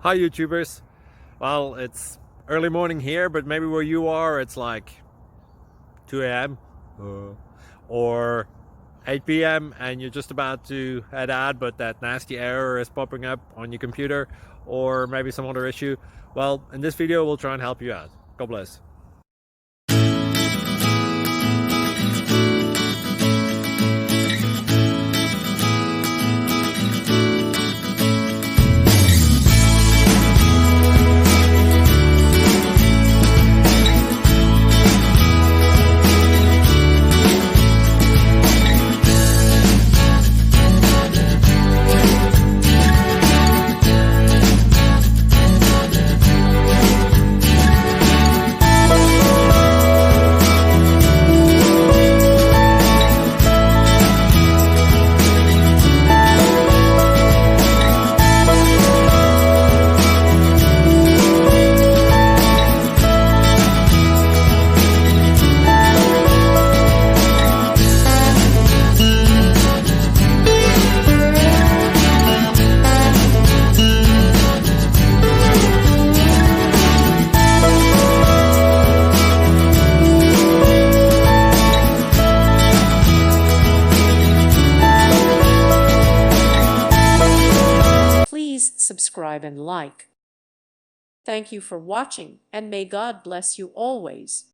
Hi YouTubers. Well, it's early morning here, but maybe where you are it's like 2 a.m. or 8 p.m. and you're just about to head out, but that nasty error is popping up on your computer, or maybe some other issue. Well, in this video we'll try and help you out. God bless. Please subscribe and like. Thank you for watching, and may God bless you always.